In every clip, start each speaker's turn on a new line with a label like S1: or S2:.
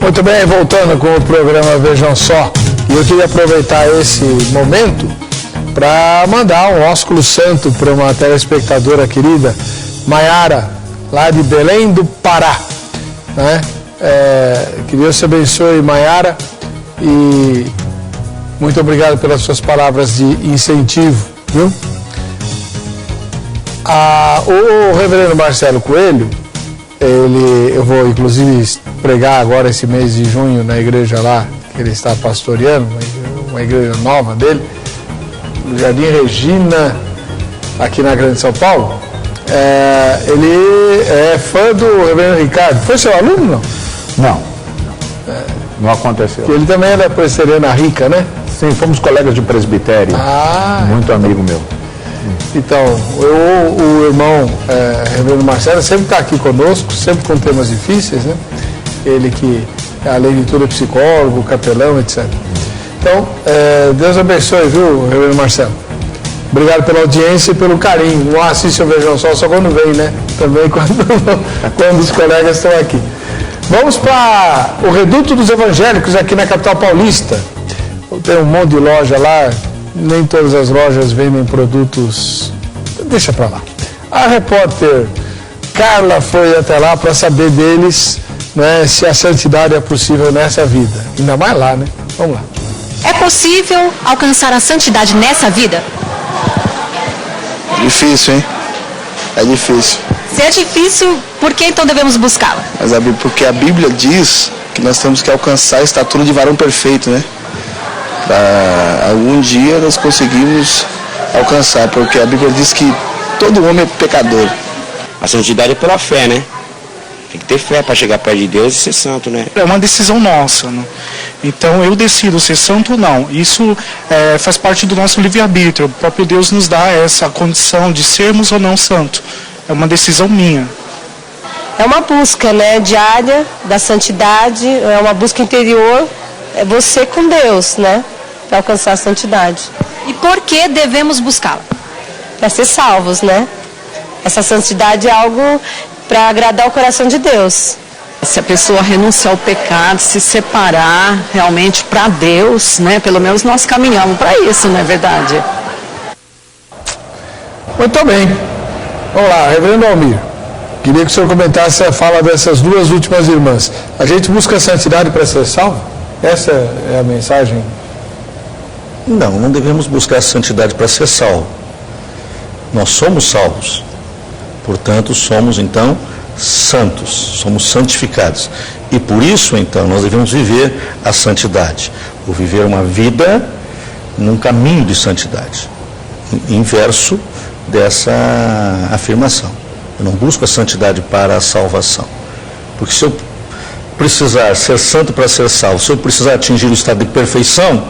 S1: Muito bem, voltando com o programa Vejam Só, e eu queria aproveitar esse momento para mandar um ósculo santo para uma telespectadora querida, Maiara, lá de Belém do Pará, né? Que Deus te abençoe, Maiara, e muito obrigado pelas suas palavras de incentivo, viu? O reverendo Marcelo Coelho, eu vou inclusive pregar agora esse mês de junho na igreja lá, que ele está pastoreando, uma igreja nova dele, no Jardim Regina, aqui na Grande São Paulo. Ele é fã do reverendo Ricardo. Foi seu aluno, não?
S2: Não aconteceu.
S1: Ele também era presbiteriana rica, né?
S2: Sim, fomos colegas de presbitério. Muito amigo meu.
S1: Então, o irmão reverendo Marcelo sempre está aqui conosco, sempre com temas difíceis, né? Ele que, além de tudo, é psicólogo, capelão, etc. Então, Deus abençoe, viu, reverendo Marcelo? Obrigado pela audiência e pelo carinho. Não assiste o Vejam Só quando vem, né? Também quando os colegas estão aqui. Vamos para o Reduto dos Evangélicos, aqui na capital paulista. Tem um monte de loja lá, nem todas as lojas vendem produtos. Deixa para lá. A repórter Carla foi até lá para saber deles, né, se a santidade é possível nessa vida. Ainda mais lá, né? Vamos lá.
S3: É possível alcançar a santidade nessa vida?
S4: Difícil, hein? É difícil.
S3: Se é difícil, por que então devemos buscá-la?
S4: Porque a Bíblia diz que nós temos que alcançar a estatura de varão perfeito, né? Para algum dia nós conseguimos alcançar, porque a Bíblia diz que todo homem é pecador.
S5: A santidade é pela fé, né? Tem que ter fé para chegar perto de Deus e ser santo, né?
S6: É uma decisão nossa, né? Então eu decido ser santo ou não. Isso faz parte do nosso livre-arbítrio. O próprio Deus nos dá essa condição de sermos ou não santo. É uma decisão minha.
S7: É uma busca, né, diária da santidade, é uma busca interior, é você com Deus, né, para alcançar a santidade.
S3: E por que devemos buscá-la?
S7: Para ser salvos, né? Essa santidade é algo para agradar o coração de Deus.
S8: Se a pessoa renunciar ao pecado, se separar realmente para Deus, né? Pelo menos nós caminhamos para isso, não é verdade?
S1: Muito bem. Vamos lá, reverendo Almir. Queria que o senhor comentasse a fala dessas duas últimas irmãs. A gente busca a santidade para ser salvo? Essa é a mensagem?
S9: Não devemos buscar a santidade para ser salvo. Nós somos salvos. Portanto, somos, então, santos, somos santificados. E por isso, então, nós devemos viver a santidade. Ou viver uma vida num caminho de santidade. Inverso dessa afirmação. Eu não busco a santidade para a salvação. Porque se eu precisar ser santo para ser salvo, se eu precisar atingir o estado de perfeição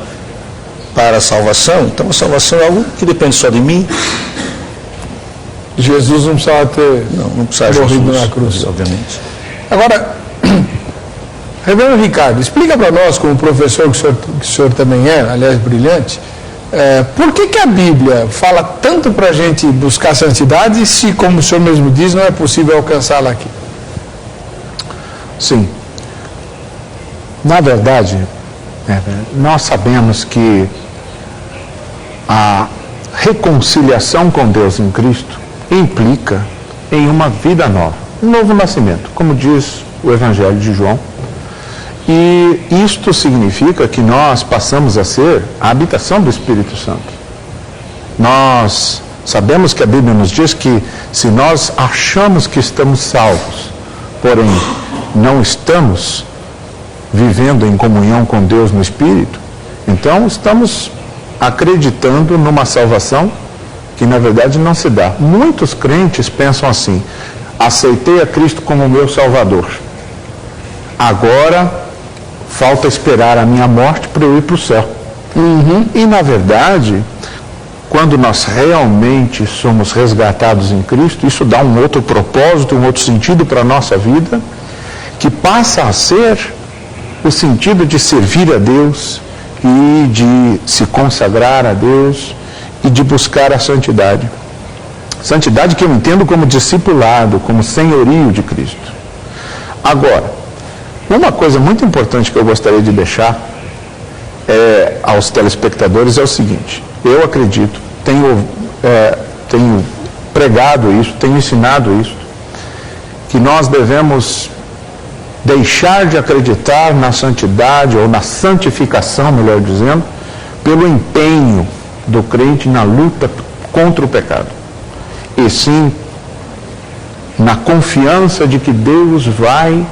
S9: para a salvação, então a salvação é algo que depende só de mim.
S1: Jesus não precisava ter morrido na cruz,
S9: obviamente.
S1: Agora, reverendo Ricardo, explica para nós, como professor que o senhor também é, aliás, brilhante, por que a Bíblia fala tanto para a gente buscar santidade se, como o senhor mesmo diz, não é possível alcançá-la aqui?
S2: Sim. Na verdade, nós sabemos que a reconciliação com Deus em Cristo implica em uma vida nova, um novo nascimento, como diz o Evangelho de João. E isto significa que nós passamos a ser a habitação do Espírito Santo. Nós sabemos que a Bíblia nos diz que se nós achamos que estamos salvos, porém não estamos vivendo em comunhão com Deus no Espírito, então estamos acreditando numa salvação que na verdade não se dá. Muitos crentes pensam assim: aceitei a Cristo como meu Salvador, agora falta esperar a minha morte para eu ir para o céu. E na verdade, quando nós realmente somos resgatados em Cristo, isso dá um outro propósito, um outro sentido para a nossa vida, que passa a ser o sentido de servir a Deus e de se consagrar a Deus e de buscar a santidade. Santidade que eu entendo como discipulado, como senhorio de Cristo. Agora, Uma coisa muito importante que eu gostaria de deixar aos telespectadores é o seguinte: eu acredito, tenho pregado isso, tenho ensinado isso, que nós devemos deixar de acreditar na santidade, ou na santificação, melhor dizendo, pelo empenho do crente na luta contra o pecado, e sim na confiança de que Deus vai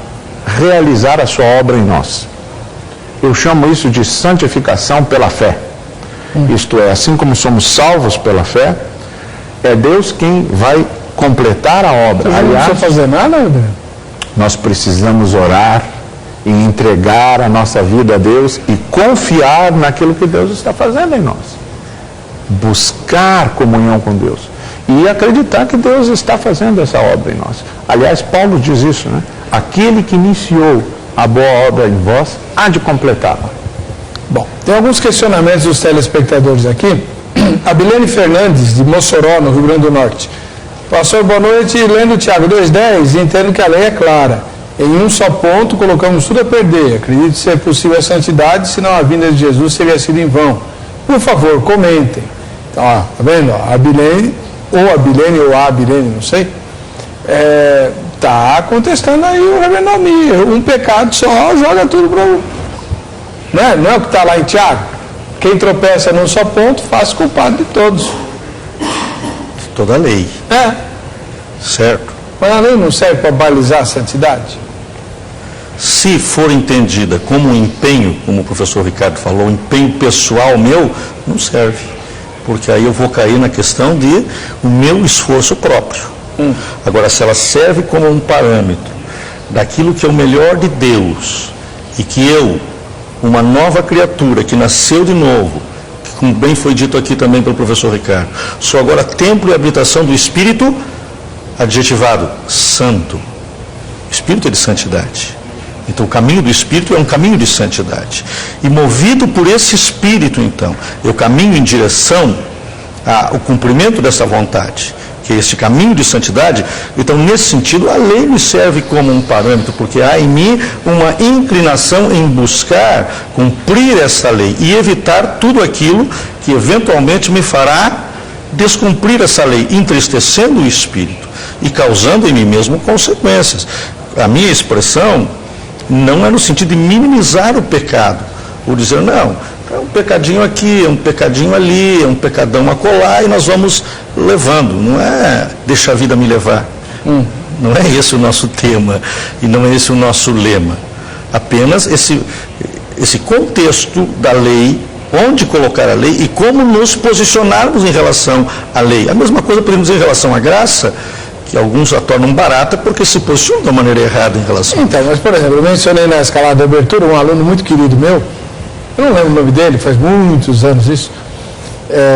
S2: realizar a sua obra em nós. Eu chamo isso de santificação pela fé. Isto é, assim como somos salvos pela fé, é Deus quem vai completar a obra.
S1: Aliás, não precisa fazer nada, André?
S2: Nós precisamos orar e entregar a nossa vida a Deus e confiar naquilo que Deus está fazendo em nós. Buscar comunhão com Deus e acreditar que Deus está fazendo essa obra em nós. Aliás, Paulo diz isso, né? Aquele que iniciou a boa obra em vós há de completá-la.
S1: Bom, tem alguns questionamentos dos telespectadores aqui. A Bilene Fernandes, de Mossoró, no Rio Grande do Norte. Pastor, boa noite. Lendo Tiago 2,10, entendo que a lei é clara. Em um só ponto, colocamos tudo a perder. Acredito ser possível a santidade, senão a vinda de Jesus teria sido em vão. Por favor, comentem. Então, ó, tá vendo? A Bilene, ou a Bilene, não sei, está contestando aí o reverendo Almir. Um pecado só joga tudo para o... Não é o que está lá em Tiago? Quem tropeça num só ponto, faz culpado de todos.
S9: Toda a lei. Certo.
S1: Mas a lei não serve para balizar a santidade?
S9: Se for entendida como um empenho, como o professor Ricardo falou, um empenho pessoal meu, não serve. Porque aí eu vou cair na questão de o meu esforço próprio. Agora, se ela serve como um parâmetro daquilo que é o melhor de Deus, e que eu, uma nova criatura que nasceu de novo, que, como bem foi dito aqui também pelo professor Ricardo, sou agora templo e habitação do Espírito, adjetivado, santo. Espírito é de santidade. Então o caminho do Espírito é um caminho de santidade. E movido por esse Espírito, então, eu caminho em direção ao cumprimento dessa vontade, que é este caminho de santidade. Então, nesse sentido, a lei me serve como um parâmetro, porque há em mim uma inclinação em buscar cumprir essa lei e evitar tudo aquilo que eventualmente me fará descumprir essa lei, entristecendo o Espírito e causando em mim mesmo consequências. A minha expressão não é no sentido de minimizar o pecado, ou dizer, não, é um pecadinho aqui, é um pecadinho ali, é um pecadão acolá, e nós vamos levando. Não é deixar a vida me levar. Não é esse o nosso tema, e não é esse o nosso lema. Apenas esse contexto da lei, onde colocar a lei e como nos posicionarmos em relação à lei. A mesma coisa podemos dizer em relação à graça, que alguns a tornam barata porque se posicionam da maneira errada em relação.
S1: Então, mas por exemplo, eu mencionei na escalada de abertura um aluno muito querido meu, eu não lembro o nome dele, faz muitos anos isso,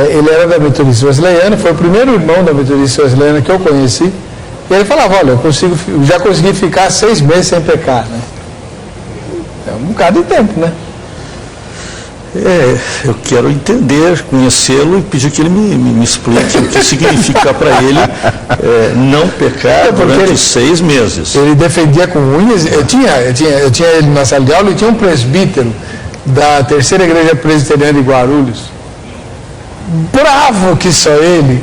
S1: ele era da Metodista Wesleyana, foi o primeiro irmão da Metodista Wesleyana que eu conheci, e ele falava, olha, eu já consegui ficar 6 meses sem pecar, né? É um bocado de tempo, né?
S9: Eu quero entender, conhecê-lo e pedir que ele me explique o que significa para ele não pecar durante 6 meses.
S1: Ele defendia com unhas. Eu tinha ele na sala de aula e tinha um presbítero da Terceira Igreja Presbiteriana de Guarulhos. Bravo que só ele.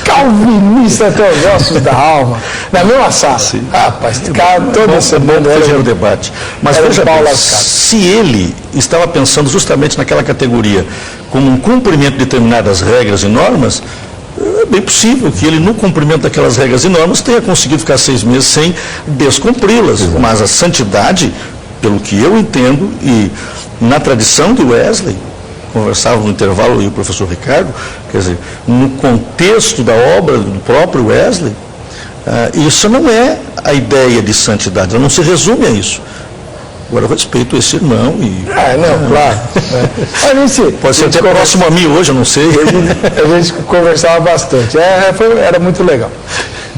S1: Calvinista até os ossos da alma. Na mesma sala.
S9: Sim.
S1: Rapaz, cara, toda semana
S9: era o debate. Mas veja bem, se ele estava pensando justamente naquela categoria como um cumprimento de determinadas regras e normas, é bem possível que ele, no cumprimento daquelas regras e normas, tenha conseguido ficar 6 meses sem descumpri-las. Mas a santidade, pelo que eu entendo, e na tradição de Wesley, conversava no intervalo e o professor Ricardo, quer dizer, no contexto da obra do próprio Wesley, isso não é a ideia de santidade, ela não se resume a isso. Agora eu respeito esse irmão e...
S1: claro.
S9: Pode ser até próximo a mim hoje, eu não sei.
S1: A gente conversava bastante, era muito legal.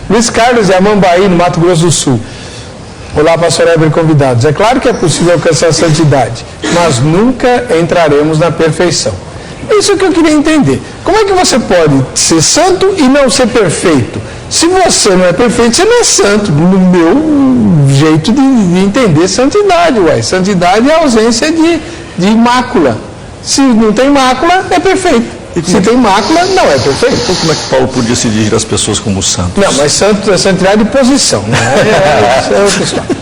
S1: Luiz Carlos de Amambaí, no Mato Grosso do Sul. Olá, pastor Heber e convidados. É claro que é possível alcançar a santidade, mas nunca entraremos na perfeição. Isso que eu queria entender. Como é que você pode ser santo e não ser perfeito? Se você não é perfeito, você não é santo. No meu jeito de entender santidade, santidade é a ausência de mácula. Se não tem mácula, é perfeito. Se tem mácula, não é perfeito.
S9: Então como é que Paulo podia se dirigir às pessoas como santos?
S1: Não, mas santo é santidade de posição, né? É outra história.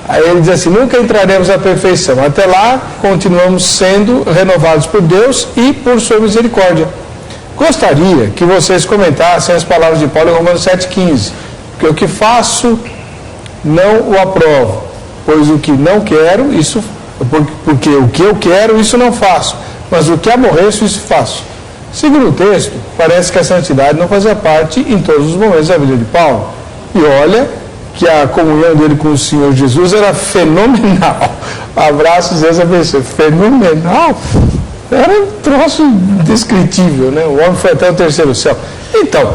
S1: Aí ele diz assim, nunca entraremos à perfeição. Até lá, continuamos sendo renovados por Deus e por sua misericórdia. Gostaria que vocês comentassem as palavras de Paulo em Romanos 7,15. Porque o que faço, não o aprovo. Pois o que não quero, porque o que eu quero, isso não faço. Mas o que aborreço, isso faço. Segundo o texto, parece que a santidade não fazia parte em todos os momentos da vida de Paulo. E olha que a comunhão dele com o Senhor Jesus era fenomenal. Abraços essa pessoa, fenomenal. Era um troço indescritível, né? O homem foi até o terceiro céu. Então,